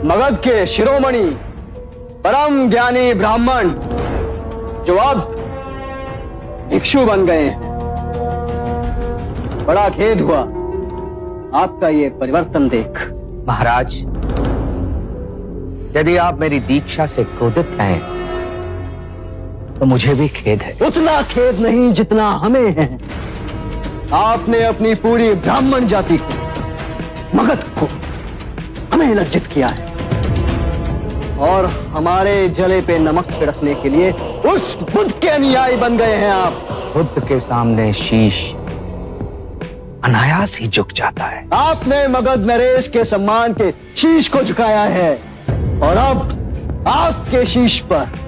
मगध के शिरोमणि परम ज्ञानी ब्राह्मण जो अब भिक्षु बन गए हैं। बड़ा खेद हुआ आपका ये परिवर्तन देख। महाराज, यदि आप मेरी दीक्षा से क्रोधित हैं तो मुझे भी खेद है। उतना खेद नहीं जितना हमें है। आपने अपनी पूरी ब्राह्मण जाति को, मगध को, हमें लज्जित किया है और हमारे जले पे नमक छिड़कने के लिए उस बुद्ध के अनुयायी बन गए हैं आप। बुद्ध के सामने शीश अनायास ही झुक जाता है। आपने मगध नरेश के सम्मान के शीश को झुकाया है और अब आपके शीश पर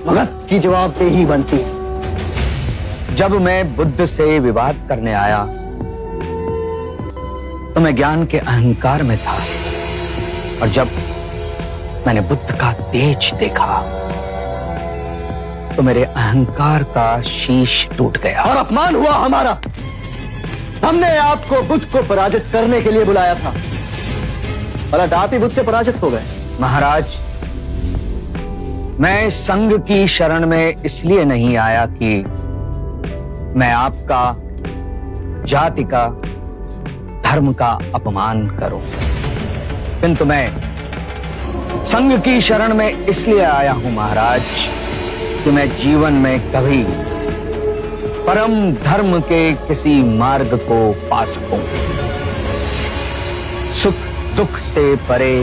मगध की जवाबदेही बनती है। जब मैं बुद्ध से विवाद करने आया तो मैं ज्ञान के अहंकार में था, और जब मैंने बुद्ध का तेज देखा तो मेरे अहंकार का शीश टूट गया और अपमान हुआ हमारा। हमने आपको बुद्ध को पराजित करने के लिए बुलाया था, और आप ही बुद्ध से पराजित हो गए। महाराज, मैं संघ की शरण में इसलिए नहीं आया कि मैं आपका, जाति का, धर्म का अपमान करूं, किंतु मैं संघ की शरण में इसलिए आया हूं महाराज कि मैं जीवन में कभी परम धर्म के किसी मार्ग को पा सकूं, सुख दुख से परे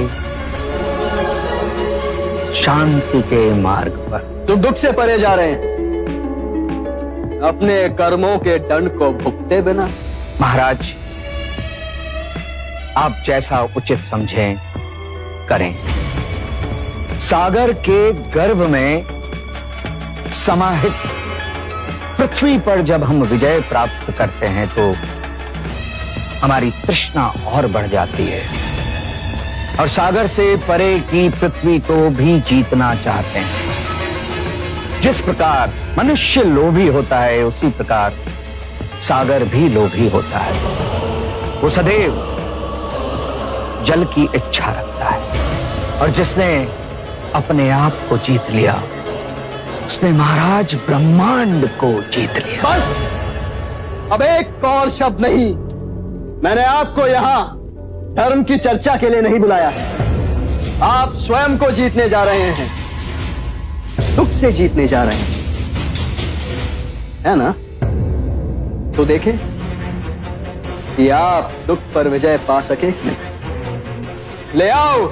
शांति के मार्ग पर। तुम दुख से परे जा रहे हैं, अपने कर्मों के दंड को भुगते बिना। महाराज, आप जैसा उचित समझें करें। सागर के गर्भ में समाहित पृथ्वी पर जब हम विजय प्राप्त करते हैं तो हमारी तृष्णा और बढ़ जाती है, और सागर से परे की पृथ्वी को भी जीतना चाहते हैं। जिस प्रकार मनुष्य लोभी होता है, उसी प्रकार सागर भी लोभी होता है। वो सदैव जल की इच्छा रखता है, और जिसने अपने आप को जीत लिया उसने महाराज ब्रह्मांड को जीत लिया। बस, अब एक और शब्द नहीं। मैंने आपको यहां धर्म की चर्चा के लिए नहीं बुलाया है। आप स्वयं को जीतने जा रहे हैं, दुख से जीतने जा रहे हैं, है ना? तो देखें कि आप दुख पर विजय पा सके कि नहीं। ले आओ।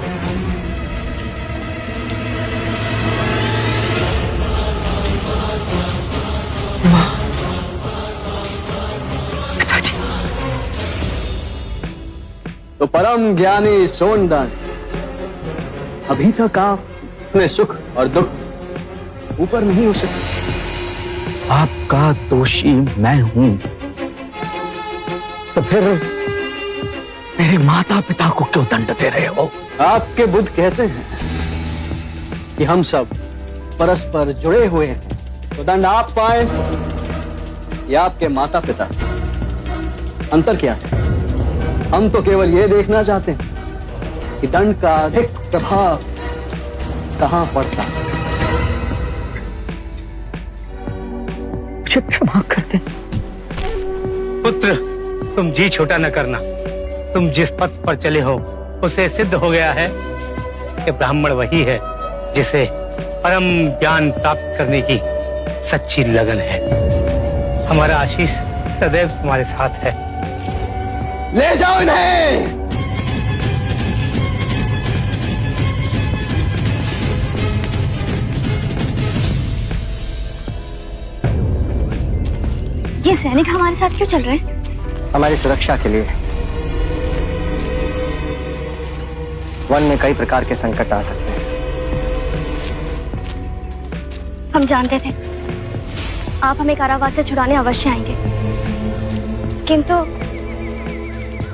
तो परम ज्ञानी सोनदान, अभी तक आप में सुख और दुख ऊपर नहीं हो सके। आपका दोषी मैं हूं, तो फिर मेरे माता पिता को क्यों दंड दे रहे हो? आपके बुद्ध कहते हैं कि हम सब परस्पर जुड़े हुए हैं, तो दंड आप पाए या आपके माता पिता, अंतर क्या है? हम तो केवल ये देखना चाहते हैं कि दंड का अधिक प्रभाव कहां पड़ता है। मुझे क्षमा कर दे। पुत्र, तुम जी छोटा न करना। तुम जिस पथ पर चले हो उसे सिद्ध हो गया है कि ब्राह्मण वही है जिसे परम ज्ञान प्राप्त करने की सच्ची लगन है। हमारा आशीष सदैव तुम्हारे साथ है। ले जाओ इन्हें। ये सैनिक हमारे साथ क्यों चल रहे हैं? हमारी सुरक्षा के लिए। वन में कई प्रकार के संकट आ सकते हैं। हम जानते थे आप हमें कारावास से छुड़ाने अवश्य आएंगे, किंतु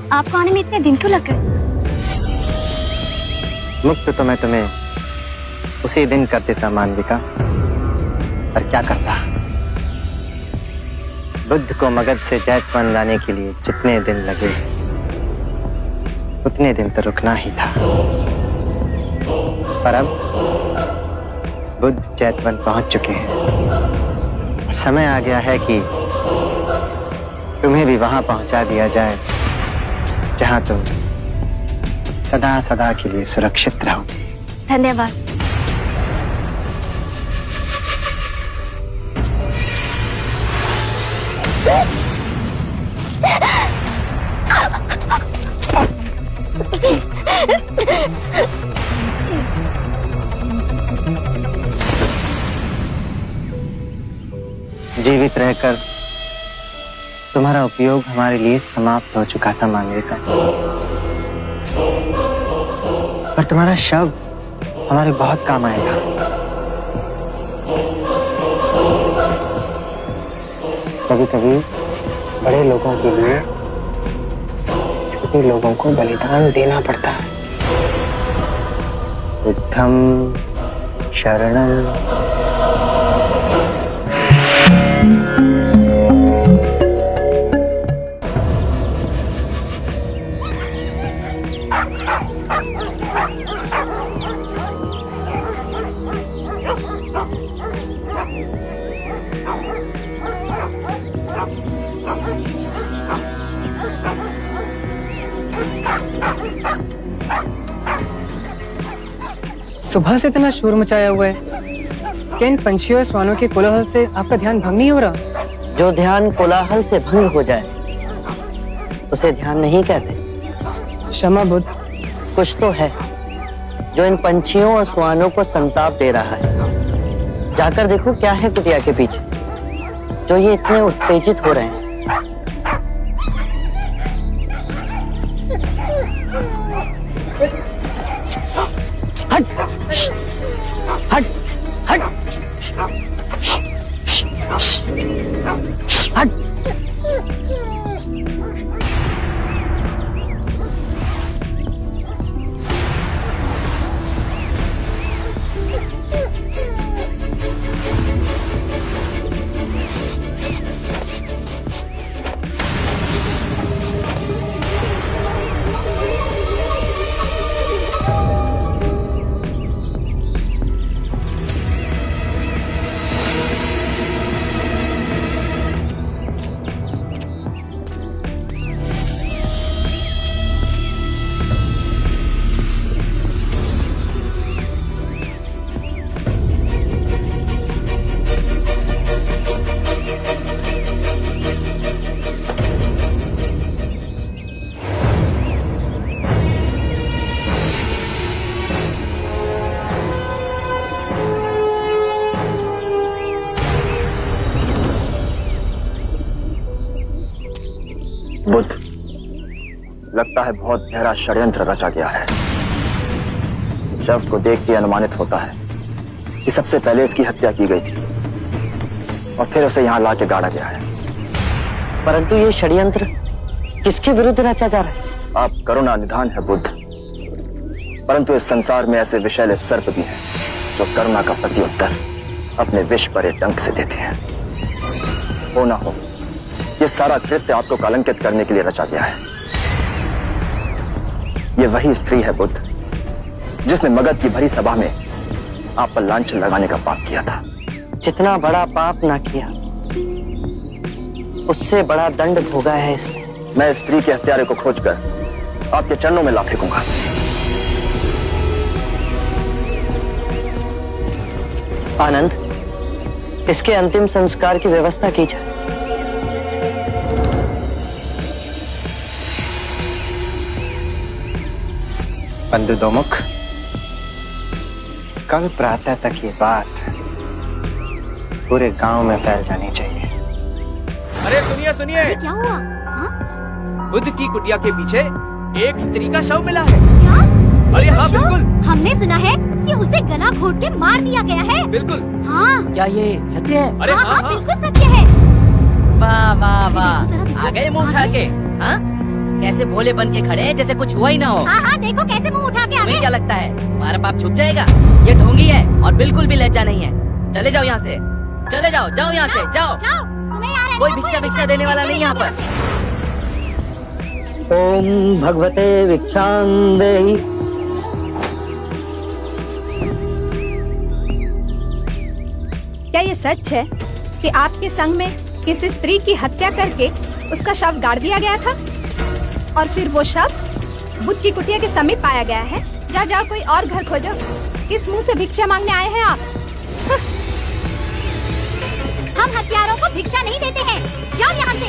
आपको आने में इतने दिन क्यों लग गए? मुक्त तो मैं तुम्हें उसी दिन कर देता मानविका, पर क्या करता। बुद्ध को मगध से जैतवन लाने के लिए जितने दिन लगे उतने दिन तो रुकना ही था। पर अब बुद्ध चैतवन पहुंच चुके हैं। समय आ गया है कि तुम्हें भी वहां पहुंचा दिया जाए जहां तुम सदा सदा के लिए सुरक्षित रहोगे। धन्यवाद। जीवित रहकर तुम्हारा उपयोग हमारे लिए समाप्त हो चुका था मालविका, पर तुम्हारा शव हमारे बहुत काम आएगा। कभी कभी बड़े लोगों के लिए छोटे लोगों को बलिदान देना पड़ता है। बुद्धम शरणम। सुबह से इतना शोर मचाया हुआ है। क्या इन पंछियों और श्वानों के कोलाहल से आपका ध्यान भंग नहीं हो रहा? जो ध्यान कोलाहल से भंग हो जाए उसे ध्यान नहीं कहते। क्षमा बुद्ध। कुछ तो है जो इन पंछियों और श्वानों को संताप दे रहा है। जाकर देखो क्या है कुटिया के पीछे जो ये इतने उत्तेजित हो रहे हैं। हट हट हट। बुद्ध, लगता है बहुत गहरा षड्यंत्र रचा गया है। शव को देख के अनुमानित होता है कि सबसे पहले इसकी हत्या की गई थी और फिर उसे यहाँ लाके गाड़ा गया है। परंतु ये षड्यंत्र किसके विरुद्ध रचा जा रहा है? आप करुणा निधान है बुद्ध, परंतु इस संसार में ऐसे विषैले सर्प भी हैं जो करुणा का प्रत्युत्तर अपने विष भरे डंक से देते हैं। हो ना हो, ये सारा कृत्य आपको कलंकित करने के लिए रचा गया है। ये वही स्त्री है बुद्ध जिसने मगध की भरी सभा में आप पर लांछन लगाने का पाप किया था। जितना बड़ा पाप ना किया उससे बड़ा दंड भोगा है इसने। मैं इस स्त्री के हत्यारे को खोजकर आपके चरणों में ला फेंकूंगा। आनंद, इसके अंतिम संस्कार की व्यवस्था की जाए। बंधु दोमुख, कल प्रातः तक ये बात पूरे गांव में फैल जानी चाहिए। अरे सुनिए सुनिए, क्या हुआ? हाँ? बुद्ध की कुटिया के पीछे एक स्त्री का शव मिला है। क्या? अरे हाँ बिल्कुल, हमने सुना है कि उसे गला घोट के मार दिया गया है। बिल्कुल। हाँ। क्या ये सत्य है? अरे हाँ, हाँ, बिल्कुल सत्य है। वाह वाह वाह, देखो, आ गए मुंह उठा के। हाँ, कैसे भोले बन के खड़े हैं जैसे कुछ हुआ ही ना हो। हाँ हाँ, देखो कैसे मुंह उठा के आ तुम्हें गए। क्या लगता है तुम्हारा पाप छुप जाएगा? ये ढोंगी है और बिल्कुल भी लज्जा नहीं है। चले जाओ यहाँ से, चले जाओ, जाओ यहाँ से, जाओ। जाओ, तुम्हें यहाँ रहना, कोई भिक्षा भिक्षा देने वाला नहीं यहाँ पर। ओम भगवते भिक्षां देहि। सच है कि आपके संग में किसी स्त्री की हत्या करके उसका शव गाड़ दिया गया था और फिर वो शव बुद्ध की कुटिया के समीप पाया गया है? जाओ कोई और घर खोजो। किस मुंह से भिक्षा मांगने आए हैं आप? हम हत्यारों को भिक्षा नहीं देते हैं, जाओ यहाँ से।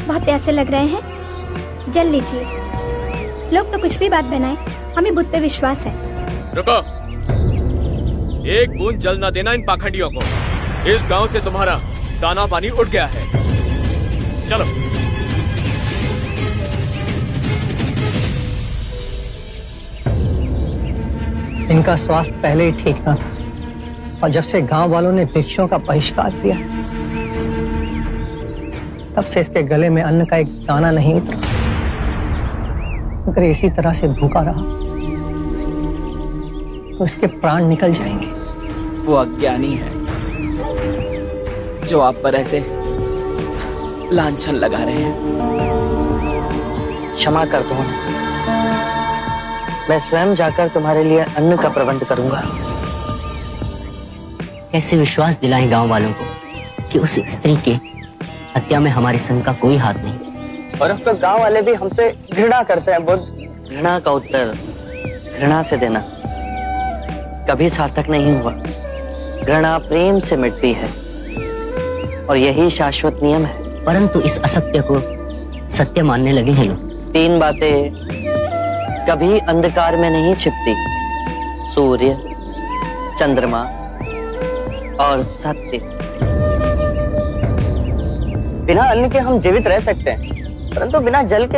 बहुत प्यासे लग रहे हैं, जल लीजिए। लोग तो कुछ भी बात बनाए, हमें बुद्ध पे विश्वास है। रुको, एक बूंद जल न देना इन पाखंडियों को। इस गांव से तुम्हारा दाना पानी उठ गया है। चलो। इनका स्वास्थ्य पहले ही ठीक न था और जब से गांव वालों ने भिक्षुओं का बहिष्कार किया तब से इसके गले में अन्न का एक दाना नहीं उतरा। अगर इसी तरह से भूखा रहा तो इसके प्राण निकल जाएंगे। वो अज्ञानी है जो आप पर ऐसे लांछन लगा रहे हैं। क्षमा कर दो, मैं स्वयं जाकर तुम्हारे लिए अन्न का प्रबंध करूंगा। कैसे विश्वास दिलाएं गांव वालों को कि उस स्त्री के हत्या में हमारे संघ का कोई हाथ नहीं। और अब तो गांव वाले भी हमसे घृणा करते हैं बुद्ध। घृणा का उत्तर घृणा से देना कभी सार्थक नहीं हुआ। घृणा प्रेम से मिटती है और यही शाश्वत नियम है। परंतु इस असत्य को सत्य मानने लगे हैं लोग। 3 बातें कभी अंधकार में नहीं छिपती, सूर्य, चंद्रमा और सत्य। बिना अन्न के हम जीवित रह सकते हैं, परंतु बिना जल के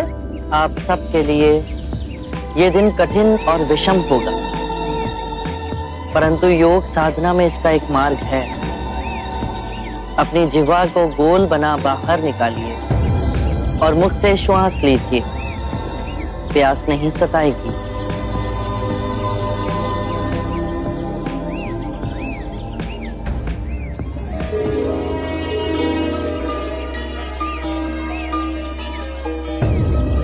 आप सबके लिए ये दिन कठिन और विषम होगा। परंतु योग साधना में इसका एक मार्ग है। अपनी जिह्वा को गोल बना बाहर निकालिए और मुख से श्वास लीजिए। प्यास नहीं सताएगी।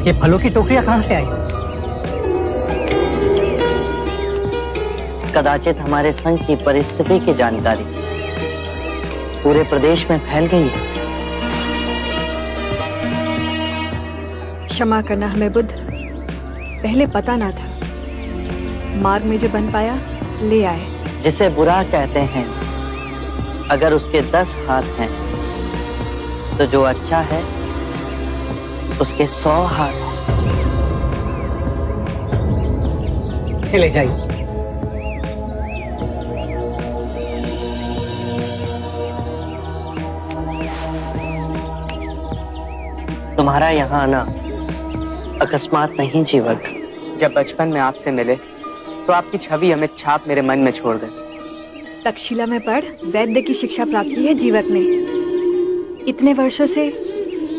ये फलों की टोकरियां कहां से आई? कदाचित हमारे संघ की परिस्थिति की जानकारी पूरे प्रदेश में फैल गई है। क्षमा करना हमें बुद्ध, पहले पता ना था। मार्ग में जो बन पाया ले आए। जिसे बुरा कहते हैं, अगर उसके 10 हाथ हैं तो जो अच्छा है उसके 100 हाथ। इसे ले जाइए। तुम्हारा यहाँ आना अकस्मात नहीं जीवक। जब बचपन में आपसे मिले तो आपकी छवि अमिट छाप मेरे मन में छोड़ गई। तक्षशिला में पढ़ वैद्य की शिक्षा प्राप्त की है जीवक ने। इतने वर्षों से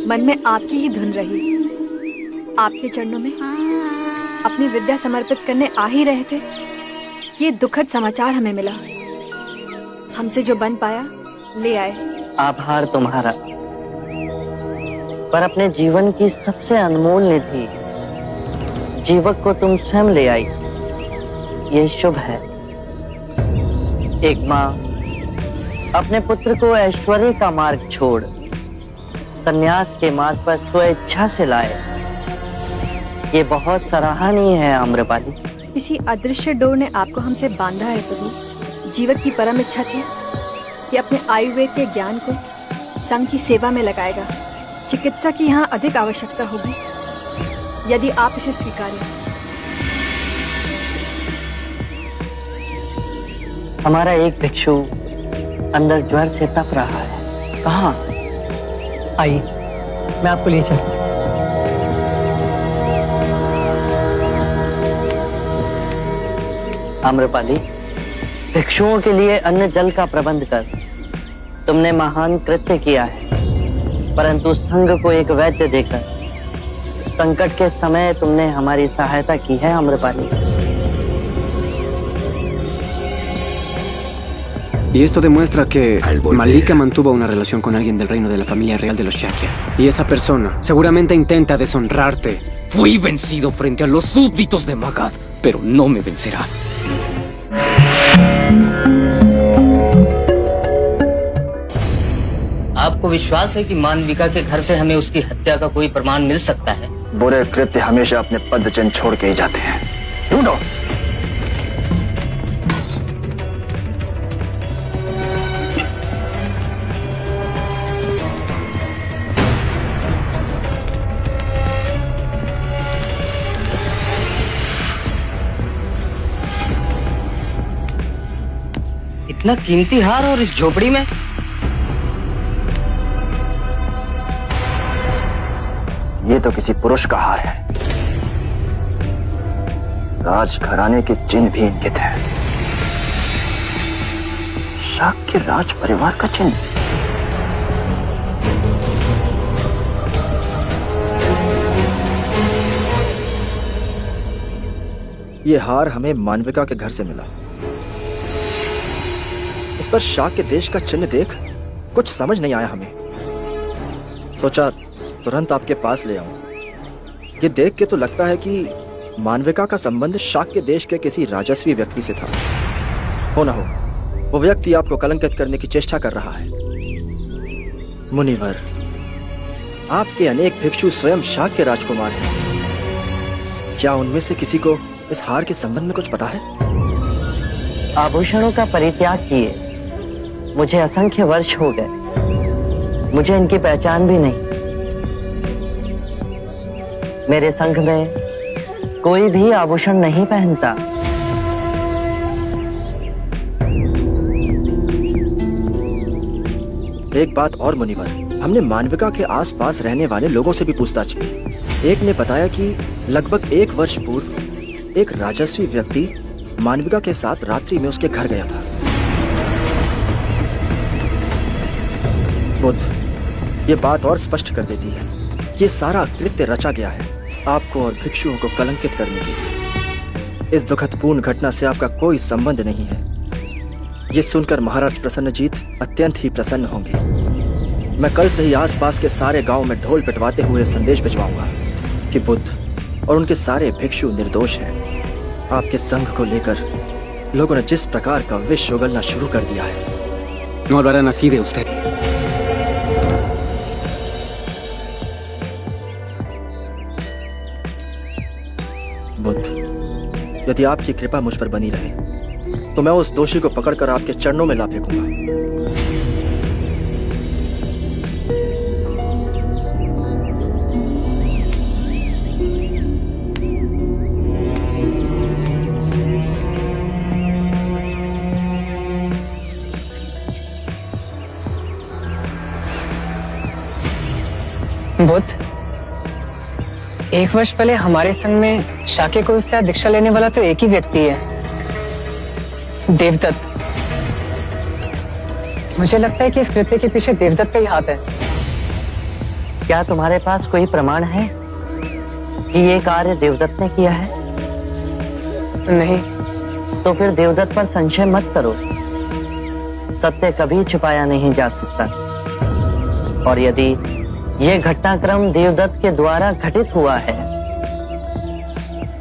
मन में आपकी ही धुन रही। आपके चरणों में अपनी विद्या समर्पित करने आ ही रहे थे। ये दुखद समाचार हमें मिला। हमसे जो बन पाया ले आए। आभार तुम्हारा, पर अपने जीवन की सबसे अनमोल निधि जीवक को तुम स्वयं ले आई। यह शुभ है। एक माँ अपने पुत्र को ऐश्वर्य का मार्ग छोड़ संन्यास के मार्ग पर स्वेच्छा से लाए। ये बहुत सराहनीय है आम्रपाली। किसी अदृश्य डोर ने आपको हमसे बांधा है प्रभु। जीवक की परम इच्छा थी कि अपने आयुर्वेद के ज्ञान को संघ की सेवा में लगाएगा। चिकित्सा की यहाँ अधिक आवश्यकता होगी यदि आप इसे स्वीकारें। हमारा एक भिक्षु अंदर ज्वर से तप रहा है। कहाँ? आइए, मैं आपको ले चलूं। आम्रपाली, भिक्षुओं के लिए अन्न जल का प्रबंध कर तुमने महान कृत्य किया है। परंतु संघ को एक वैद्य देकर संकट के समय तुमने हमारी सहायता की है Amrapali. Y esto demuestra que Malika mantuvo una relación con alguien del reino de la familia real de los Shakya. Y esa persona seguramente intenta deshonrarte Fui vencido frente a los súbditos de Magad, pero no me vencerá. आपको विश्वास है कि मानविका के घर से हमें उसकी हत्या का कोई प्रमाण मिल सकता है? बुरे कृत्य हमेशा अपने पद चिन्ह छोड़ के ही जाते हैं। ढूंढो। इतना कीमती हार और इस झोपड़ी में? ये तो किसी पुरुष का हार है। राजघराने के चिन्ह भी इंकित हैं। शाक के राज परिवार का चिन्ह। ये हार हमें मानविका के घर से मिला। इस पर शाक के देश का चिन्ह देख कुछ समझ नहीं आया हमें। सोचा तुरंत आपके पास ले आऊं। ये देख के तो लगता है कि मानविका का संबंध शाक के देश के किसी राजस्वी व्यक्ति से था। हो ना हो, वो व्यक्ति आपको कलंकित करने की चेष्टा कर रहा है। मुनिवर, आपके अनेक भिक्षु स्वयं शाक के राजकुमार हैं। क्या उनमें से किसी को इस हार के संबंध में कुछ पता है? आभूषणों का परित्याग किए मुझे असंख्य वर्ष हो गए। मुझे इनकी पहचान भी नहीं। मेरे संघ में कोई भी आभूषण नहीं पहनता। एक बात और मुनिवर, हमने मानविका के आसपास रहने वाले लोगों से भी पूछताछ की। एक ने बताया कि लगभग 1 वर्ष पूर्व एक राजस्वी व्यक्ति मानविका के साथ रात्रि में उसके घर गया था। बुद्ध, ये बात और स्पष्ट कर देती है कि ये सारा कृत्य रचा गया है आपको और भिक्षुओं को कलंकित करने के लिए। इस दुखदपूर्ण घटना से आपका कोई संबंध नहीं है। ये सुनकर महाराज प्रसन्नजीत अत्यंत ही प्रसन्न होंगे। मैं कल से ही आसपास के सारे गांव में ढोल पिटवाते हुए संदेश भिजवाऊंगा कि बुद्ध और उनके सारे भिक्षु निर्दोष हैं। आपके संघ को लेकर लोगों ने जिस प्रकार का विष उगलना शुरू कर दिया है। No hablarán así de usted. Buddha, यदि आपकी कृपा मुझ पर बनी रहे तो मैं उस दोषी को पकड़कर आपके चरणों में ला फेंकूंगा। बुद्ध, 1 वर्ष पहले हमारे संघ में शाक्य कुल से दीक्षा लेने वाला तो एक ही व्यक्ति है, देवदत्त। मुझे लगता है कि इस कृत्य के पीछे देवदत्त का ही हाथ है। क्या तुम्हारे पास कोई प्रमाण है कि ये कार्य देवदत्त ने किया है? नहीं। तो फिर देवदत्त पर संशय मत करो। सत्य कभी छुपाया नहीं जा सकता। और यदि ये घटनाक्रम देवदत्त के द्वारा घटित हुआ है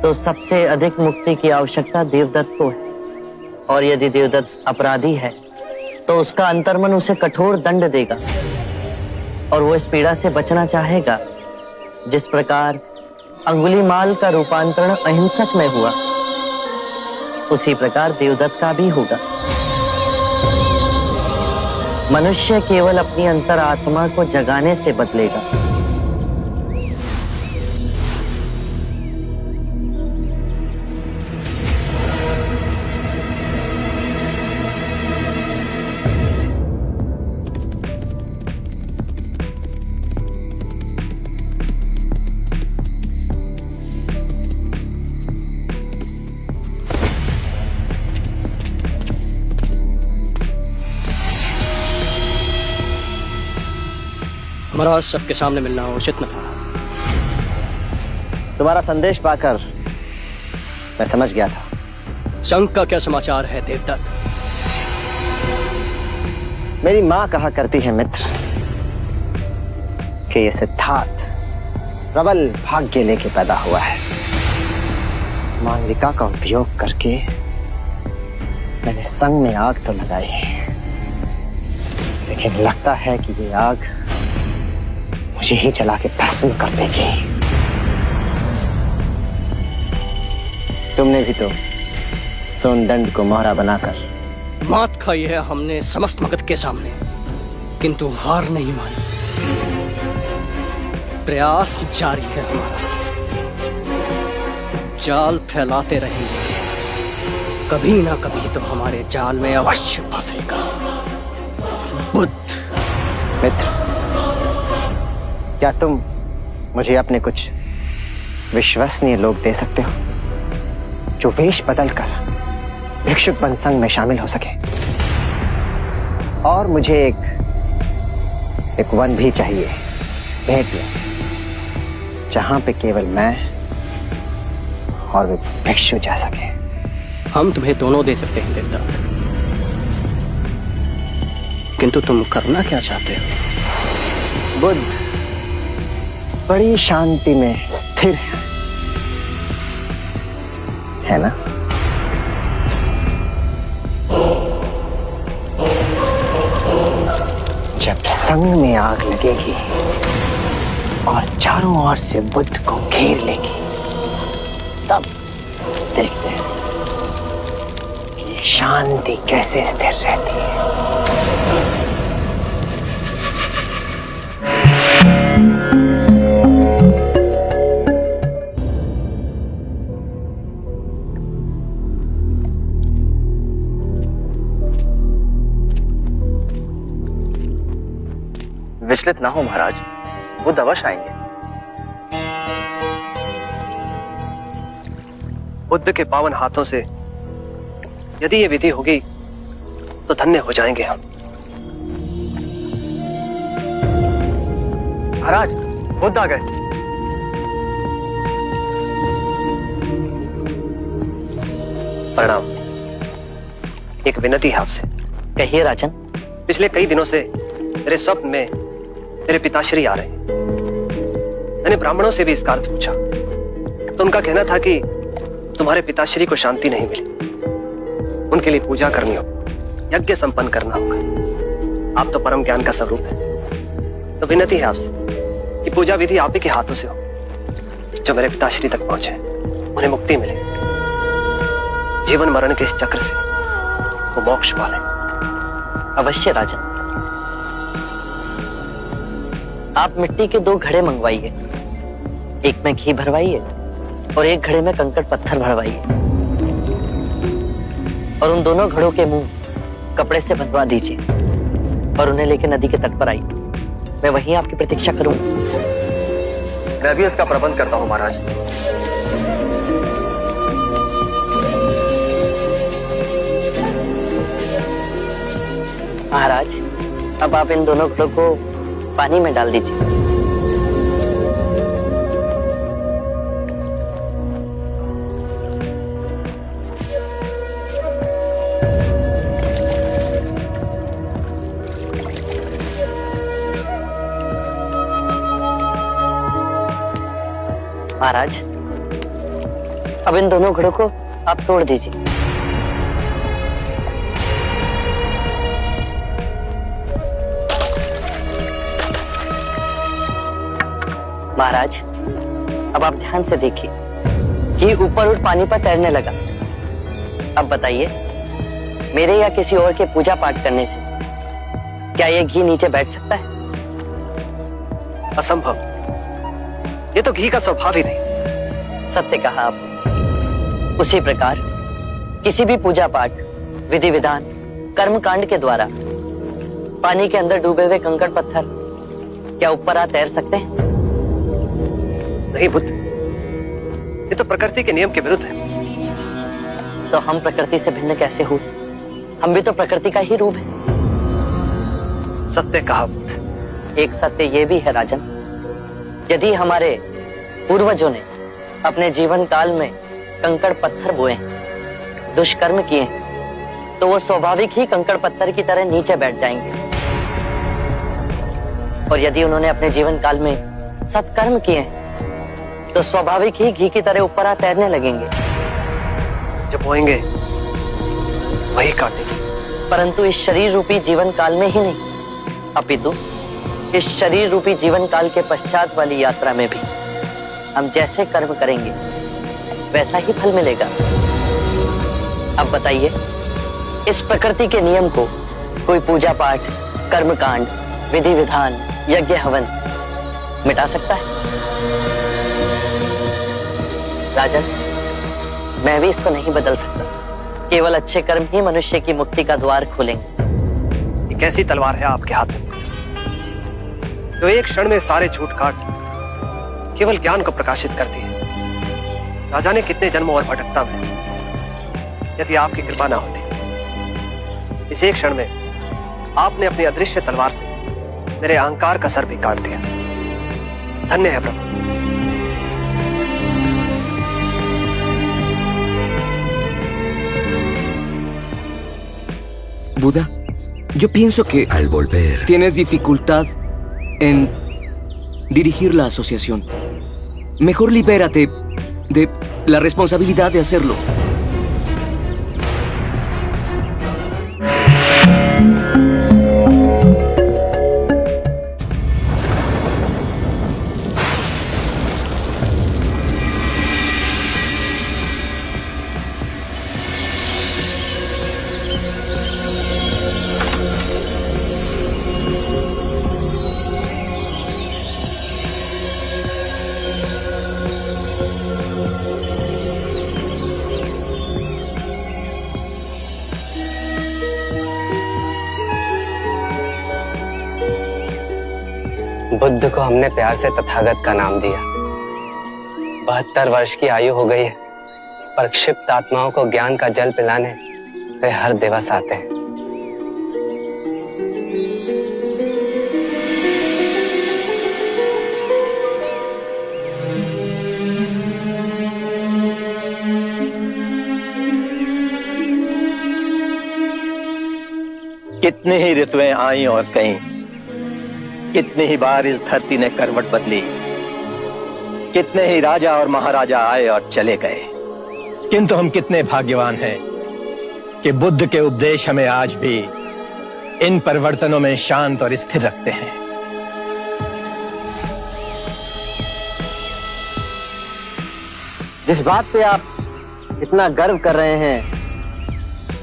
तो सबसे अधिक मुक्ति की आवश्यकता देवदत्त को है। और यदि देवदत्त अपराधी है तो उसका अंतर्मन उसे कठोर दंड देगा और वो इस पीड़ा से बचना चाहेगा। जिस प्रकार अंगुलीमाल का रूपांतरण अहिंसक में हुआ, उसी प्रकार देवदत्त का भी होगा। मनुष्य केवल अपनी अंतरात्मा को जगाने से बदलेगा। महाराज, सबके सामने मिलना उचित न था। तुम्हारा संदेश पाकर मैं समझ गया था। संघ का क्या समाचार है देवदत्त? मेरी माँ कहा करती है मित्र कि ये सिद्धार्थ प्रबल भाग्य लेके पैदा हुआ है। मालविका का उपयोग करके मैंने संग में आग तो लगाई है, लेकिन लगता है कि ये आग मुझे ही जला के भस्म कर देगी। तुमने भी तो सोनदंड को मोहरा बनाकर मात खाई है हमने समस्त मगध के सामने, किंतु हार नहीं मानी। प्रयास जारी है हमारा, जाल फैलाते रहेंगे, कभी ना कभी तो हमारे जाल में अवश्य फंसेगा। बुद्ध मित्र, क्या तुम मुझे अपने कुछ विश्वसनीय लोग दे सकते हो जो वेश बदलकर भिक्षुक बन संघ में शामिल हो सके? और मुझे एक वन भी चाहिए, भेंट में, जहां पे केवल मैं और वे भिक्षु जा सके। हम तुम्हें दोनों दे सकते हैं देवदत्त, किंतु तुम करना क्या चाहते हो? बुद्ध बड़ी शांति में स्थिर है ना? जब संग में आग लगेगी और चारों ओर से बुद्ध को घेर लेगी, तब देखते हैं कि शांति कैसे स्थिर रहती है। विचलित ना हो महाराज, बुद्ध अवश्य आएंगे। बुद्ध के पावन हाथों से यदि ये विधि होगी तो धन्य हो जाएंगे हम। महाराज, बुद्ध आ गए। प्रणाम। एक विनती है आपसे। कहिए राजन। पिछले कई दिनों से मेरे स्वप्न में मेरे पिताश्री आ रहे हैं। मैंने ब्राह्मणों से भी इसका अर्थ पूछा तो उनका कहना था कि तुम्हारे पिताश्री को शांति नहीं मिली, उनके लिए पूजा करनी होगी, यज्ञ संपन्न करना होगा। आप तो परम ज्ञान का स्वरूप है, तो विनती है आपसे कि पूजा विधि आप ही के हाथों से हो, जो मेरे पिताश्री तक पहुंचे, उन्हें मुक्ति मिले, जीवन मरण के इस चक्र से वो मोक्ष पाले। अवश्य राजन। आप मिट्टी के 2 घड़े मंगवाइए, एक में घी भरवाइए और एक घड़े में कंकड़ पत्थर भरवाइए, और उन दोनों घड़ों के मुंह कपड़े से बंधवा दीजिए और उन्हें लेकर नदी के तट पर आइए। मैं वहीं आपकी प्रतीक्षा करूंगा। मैं भी इसका प्रबंध करता हूं महाराज। महाराज, अब आप इन दोनों घड़ों को पानी में डाल दीजिए। महाराज, अब इन दोनों घड़ों को आप तोड़ दीजिए। महाराज, अब आप ध्यान से देखिए, घी ऊपर उठ पानी पर तैरने लगा। अब बताइए, मेरे या किसी और के पूजा पाठ करने से क्या ये घी नीचे बैठ सकता है? असंभव, ये तो घी का स्वभाव ही नहीं। सत्य कहा आपने। उसी प्रकार किसी भी पूजा पाठ, विधि विधान, कर्म कांड के द्वारा पानी के अंदर डूबे हुए कंकड़ पत्थर क्या ऊपर आ तैर सकते हैं? नहीं बुद्ध, ये तो प्रकृति के नियम के विरुद्ध है। तो हम प्रकृति से भिन्न कैसे हुए? हम भी तो प्रकृति का ही रूप है। सत्य कहा बुद्ध। एक सत्य ये भी है राजन, यदि हमारे पूर्वजों ने अपने जीवन काल में कंकड़ पत्थर बोए, दुष्कर्म किए, तो वो स्वाभाविक ही कंकड़ पत्थर की तरह नीचे बैठ जाएंगे। और यदि उन्होंने अपने जीवन काल में सत्कर्म किए, तो स्वाभाविक ही घी की तरह ऊपर आ तैरने लगेंगे। जो बोएंगे वही काटेंगे। परंतु इस शरीर रूपी जीवन काल में ही नहीं, अपितु इस शरीर रूपी जीवन काल के पश्चात वाली यात्रा में भी हम जैसे कर्म करेंगे वैसा ही फल मिलेगा। अब बताइए, इस प्रकृति के नियम को कोई पूजा पाठ, कर्मकांड, विधि विधान, यज्ञ हवन मिटा सकता है? राजन, मैं भी इसको नहीं बदल सकता। केवल अच्छे कर्म ही मनुष्य की मुक्ति का द्वार खोलेंगे। एक ऐसी तलवार है आपके हाथ में जो एक क्षण में सारे झूठ काट केवल ज्ञान को प्रकाशित करती है। ना जाने कितने जन्मों और भटकता में यदि आपकी कृपा ना होती, इस एक क्षण में आपने अपनी अदृश्य तलवार से मेरे अहंकार का सर भी काट दिया। धन्य है प्रभु। Buda, yo pienso que al volver tienes dificultad en dirigir la asociación. Mejor libérate de la responsabilidad de hacerlo. Buddha को हमने प्यार से तथागत का नाम दिया। 72 वर्ष की आयु हो गई है, पर क्षिप्त आत्माओं को ज्ञान का जल पिलाने वे हर दिवस आते हैं। कितनी ही ऋतुएं आई और गईं, कितनी ही बार इस धरती ने करवट बदली, कितने ही राजा और महाराजा आए और चले गए, किंतु हम कितने भाग्यवान हैं कि बुद्ध के उपदेश हमें आज भी इन परिवर्तनों में शांत और स्थिर रखते हैं। जिस बात पे आप इतना गर्व कर रहे हैं,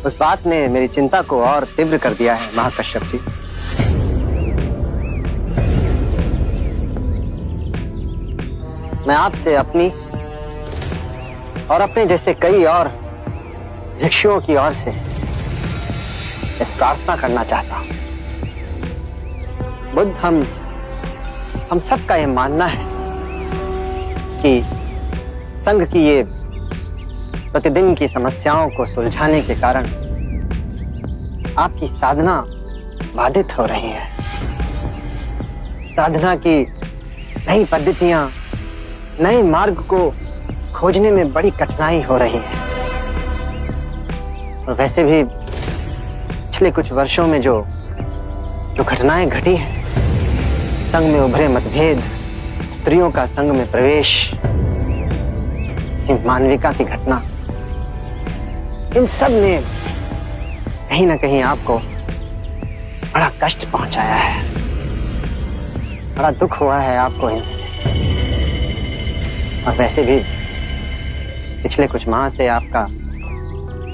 उस बात ने मेरी चिंता को और तीव्र कर दिया है महाकश्यप जी। मैं आपसे अपनी और अपने जैसे कई और भिक्षुओं की ओर से एक प्रार्थना करना चाहता हूं। बुद्ध, हम सबका यह मानना है कि संघ की ये प्रतिदिन की समस्याओं को सुलझाने के कारण आपकी साधना बाधित हो रही है। साधना की नई पद्धतियां, नए मार्ग को खोजने में बड़ी कठिनाई हो रही है। और वैसे भी पिछले कुछ वर्षों में जो घटनाएं घटी हैं, संघ में उभरे मतभेद, स्त्रियों का संघ में प्रवेश, मानविका की घटना, इन सब ने कहीं ना कहीं आपको बड़ा कष्ट पहुंचाया है, बड़ा दुख हुआ है आपको इनसे। और वैसे भी पिछले कुछ माह से आपका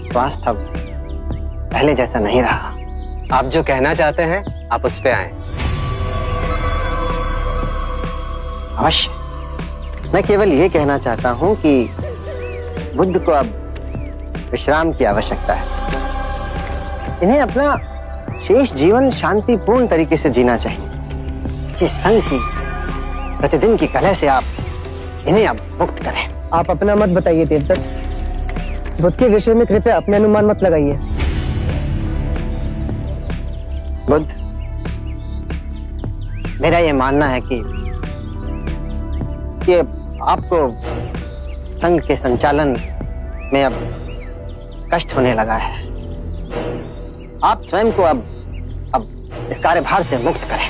स्वास्थ्य अब पहले जैसा नहीं रहा। आप जो कहना चाहते हैं आप उस पे आए। अवश्य, मैं केवल ये कहना चाहता हूं कि बुद्ध को अब विश्राम की आवश्यकता है। इन्हें अपना शेष जीवन शांतिपूर्ण तरीके से जीना चाहिए। ये संघ की प्रतिदिन की कलह से आप इन्हें अब मुक्त करें। आप अपना मत बताइए देवदत्त। बुद्ध के विषय में कृपया अपने अनुमान मत लगाइए। बुद्ध, मेरा ये मानना है कि आपको संघ के संचालन में अब कष्ट होने लगा है। आप स्वयं को अब इस कार्यभार से मुक्त करें,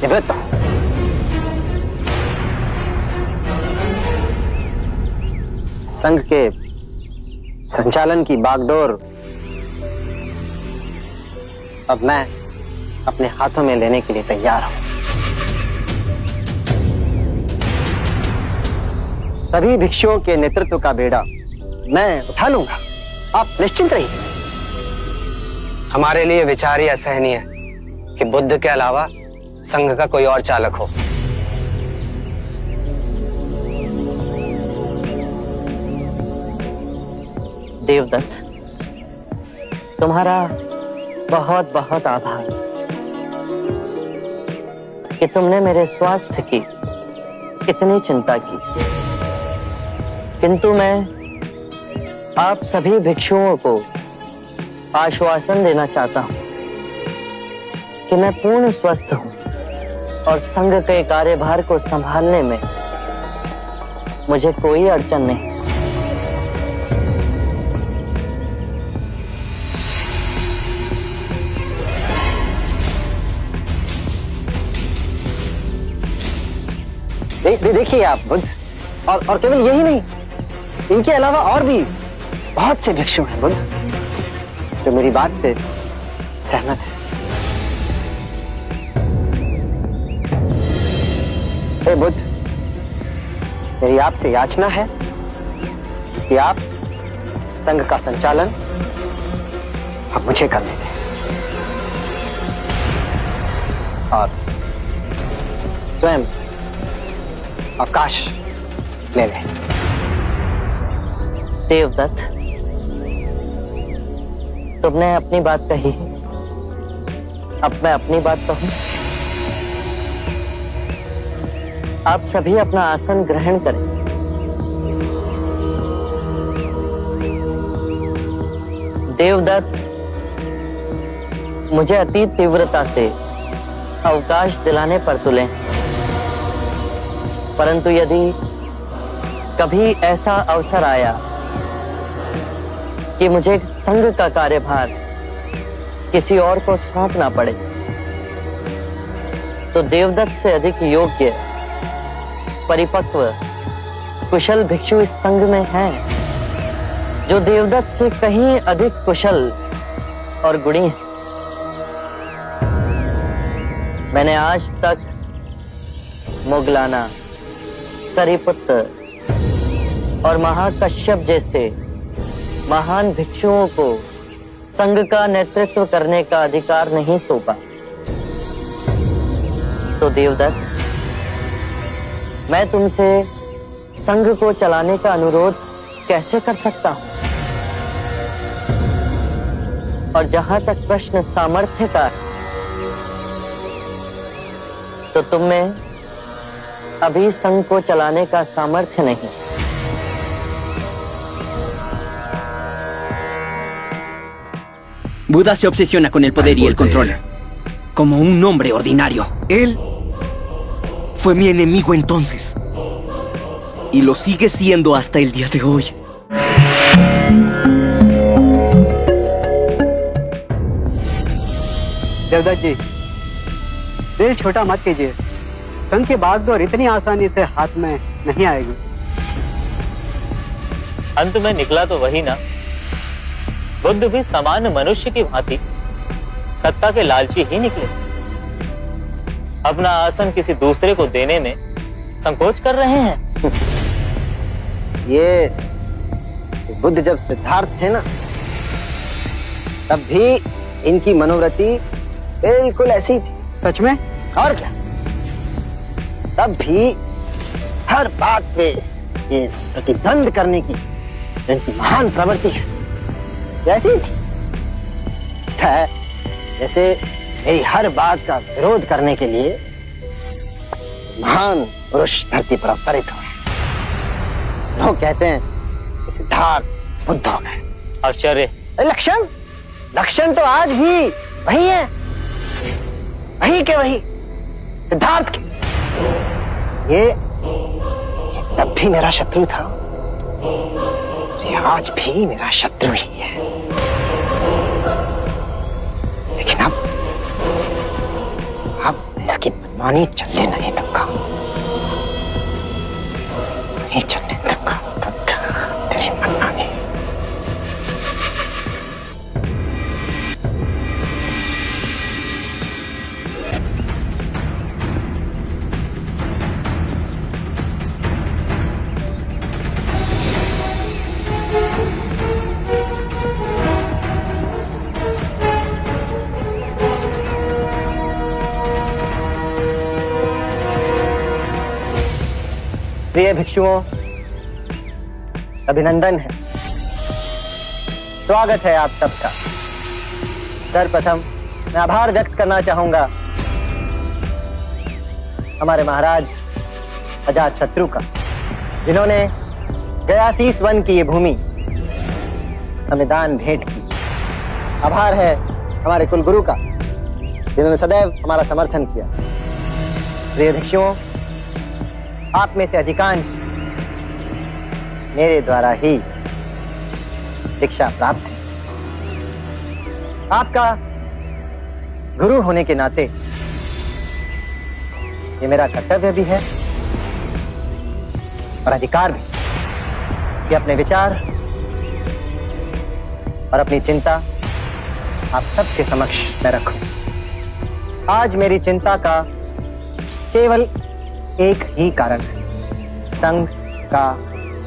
निवृत्त हो। संघ के संचालन की बागडोर अब मैं अपने हाथों में लेने के लिए तैयार हूं। सभी भिक्षुओं के नेतृत्व का बेड़ा मैं उठा लूंगा, आप निश्चिंत रहिए। हमारे लिए विचार ही असहनीय है कि बुद्ध के अलावा संघ का कोई और चालक हो। देवदत्त, तुम्हारा बहुत बहुत आभार कि तुमने मेरे स्वास्थ्य की इतनी चिंता की। किंतु मैं आप सभी भिक्षुओं को आश्वासन देना चाहता हूं कि मैं पूर्ण स्वस्थ हूं और संघ के कार्यभार को संभालने में मुझे कोई अड़चन नहीं। देखिए आप बुद्ध, और केवल यही नहीं, इनके अलावा और भी बहुत से भिक्षु हैं बुद्ध जो मेरी बात से सहमत है। हे बुद्ध, मेरी आपसे याचना है कि आप संघ का संचालन अब मुझे करने दें और स्वयं अवकाश ले लें। देवदत्त, तुमने अपनी बात कही, अब मैं अपनी बात कहूं। आप सभी अपना आसन ग्रहण करें। देवदत्त, मुझे अति तीव्रता से अवकाश दिलाने पर तुले, परंतु यदि कभी ऐसा अवसर आया कि मुझे संघ का कार्यभार किसी और को सौंपना पड़े, तो देवदत्त से अधिक योग्य, परिपक्व, कुशल भिक्षु इस संघ में हैं, जो देवदत्त से कहीं अधिक कुशल और गुणी हैं। मैंने आज तक मुगलाना, सरिपुत्र और महाकश्यप जैसे महान भिक्षुओं को संघ का नेतृत्व करने का अधिकार नहीं सौंपा। तो देवदत्त, मैं तुमसे संघ को चलाने का अनुरोध कैसे कर सकता हूं? और जहां तक प्रश्न सामर्थ्य का है, तो तुम में अभी संघ को चलाने का सामर्थ्य नहीं। Buda se obsesiona con el poder y el control, como un hombre ordinario. Él fue mi enemigo entonces, y lo sigue siendo hasta el día de hoy. Devdutt जी, दिल छोटा मत कीजिए। संघ की बागडोर इतनी आसानी से हाथ में नहीं आएगी। अंत में निकला तो वही ना। बुद्ध भी सामान्य मनुष्य की भांति सत्ता के लालची ही निकले। अपना आसन किसी दूसरे को देने में संकोच कर रहे हैं। ये बुद्ध जब सिद्धार्थ थे ना, तब भी इनकी मनोवृत्ति बिल्कुल ऐसी थी। सच में? और क्या, तब भी हर बात पे ये प्रतिद्वंद करने की इनकी महान प्रवृत्ति है, जैसी थी जैसे मेरी हर बात का विरोध करने के लिए महान पुरुष धरती पर अवतरित हुए। लोग कहते हैं कि सिद्धार्थ बुद्ध हो गए। आश्चर्य। लक्षण लक्षण तो आज भी वही है, वही के वही सिद्धार्थ के। ये तब भी मेरा शत्रु था, ये आज भी मेरा शत्रु ही है। लेकिन अब इसकी मनमानी चलने नहीं दूंगा, नहीं चलने दूंगा। बुद्ध प्रिय भिक्षुओं, अभिनंदन है, स्वागत है आप सबका। सर्वप्रथम मैं आभार व्यक्त करना चाहूंगा हमारे महाराज अजातशत्रु का, जिन्होंने गयासीस वन की ये भूमि हमें दान भेंट की। आभार है हमारे कुलगुरु का, जिन्होंने सदैव हमारा समर्थन किया। प्रिय भिक्षुओं, आप में से अधिकांश मेरे द्वारा ही दीक्षा प्राप्त है। आपका गुरु होने के नाते ये मेरा कर्तव्य भी है और अधिकार भी कि अपने विचार और अपनी चिंता आप सबके समक्ष मैं रखूं। आज मेरी चिंता का केवल एक ही कारण है, संघ का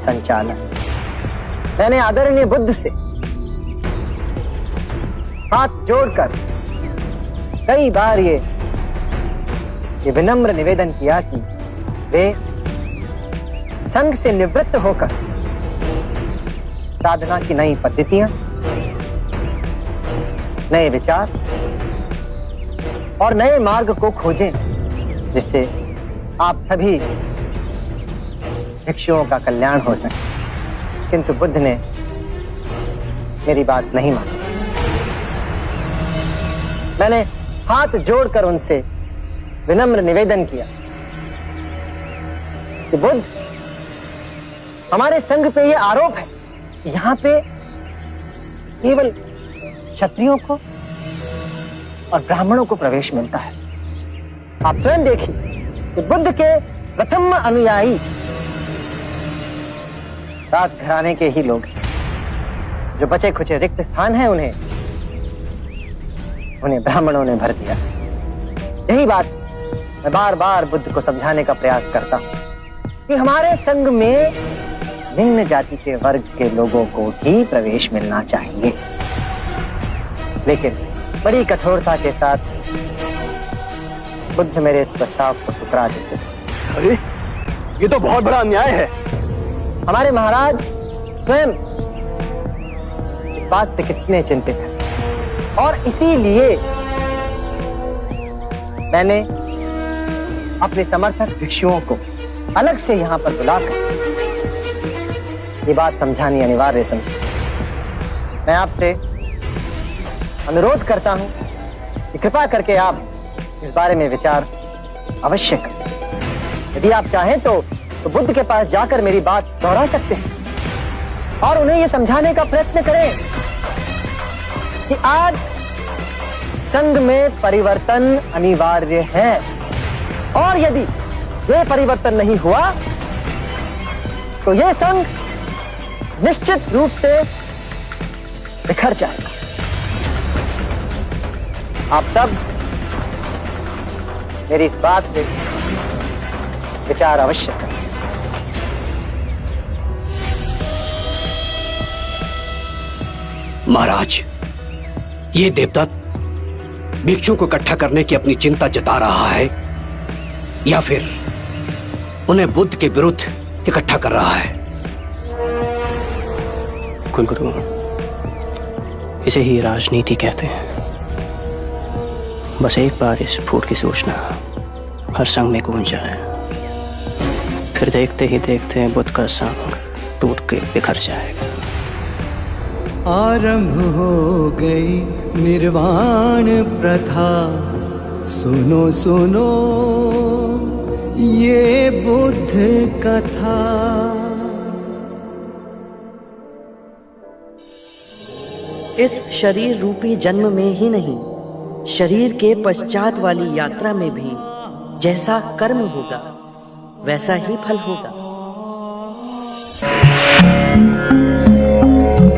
संचालन। मैंने आदरणीय बुद्ध से हाथ जोड़कर कई बार ये विनम्र निवेदन किया कि वे संघ से निवृत्त होकर साधना की नई पद्धतियां, नए विचार और नए मार्ग को खोजें, जिससे आप सभी भिक्षुओं का कल्याण हो सके। किंतु बुद्ध ने मेरी बात नहीं मानी। मैंने हाथ जोड़कर उनसे विनम्र निवेदन किया कि बुद्ध, हमारे संघ पे ये आरोप है, यहां पे केवल क्षत्रियों को और ब्राह्मणों को प्रवेश मिलता है। आप स्वयं देखिए कि बुद्ध के प्रथम अनुयायी राजघराने के ही लोग हैं। जो बचे खुचे रिक्त स्थान हैं उन्हें ब्राह्मणों ने भर दिया। यही बात मैं बार बार बुद्ध को समझाने का प्रयास करता हूं कि हमारे संघ में निम्न जाति के वर्ग के लोगों को ही प्रवेश मिलना चाहिए, लेकिन बड़ी कठोरता के साथ बुद्ध मेरे इस प्रस्ताव को ठुकरा देते। अरे ये तो बहुत बड़ा अन्याय है। हमारे महाराज स्वयं इस बात से कितने चिंतित हैं और इसीलिए मैंने अपने समर्थक भिक्षुओं को अलग से यहां पर बुलाकर ये बात समझानी अनिवार्य समझी। मैं आपसे अनुरोध करता हूं कि कृपा करके आप इस बारे में विचार अवश्य करें। यदि आप चाहें तो बुद्ध के पास जाकर मेरी बात दोहरा सकते हैं और उन्हें यह समझाने का प्रयत्न करें कि आज संघ में परिवर्तन अनिवार्य है और यदि यह परिवर्तन नहीं हुआ तो यह संघ निश्चित रूप से बिखर जाएगा। आप सब मेरी इस बात पे विचार अवश्य करें। महाराज, ये देवदत्त भिक्षुओं को इकट्ठा करने की अपनी चिंता जता रहा है या फिर उन्हें बुद्ध के विरुद्ध इकट्ठा कर रहा है? कुलगुरु, इसे ही राजनीति कहते हैं। बस एक बार इस फूट की सूचना हर संघ में गूंज जाए, फिर देखते ही देखते बुद्ध का संघ टूट के बिखर जाएगा। आरंभ हो गई निर्वाण प्रथा, सुनो सुनो ये बुद्ध कथा। इस शरीर रूपी जन्म में ही नहीं, शरीर के पश्चात वाली यात्रा में भी जैसा कर्म होगा वैसा ही फल होगा।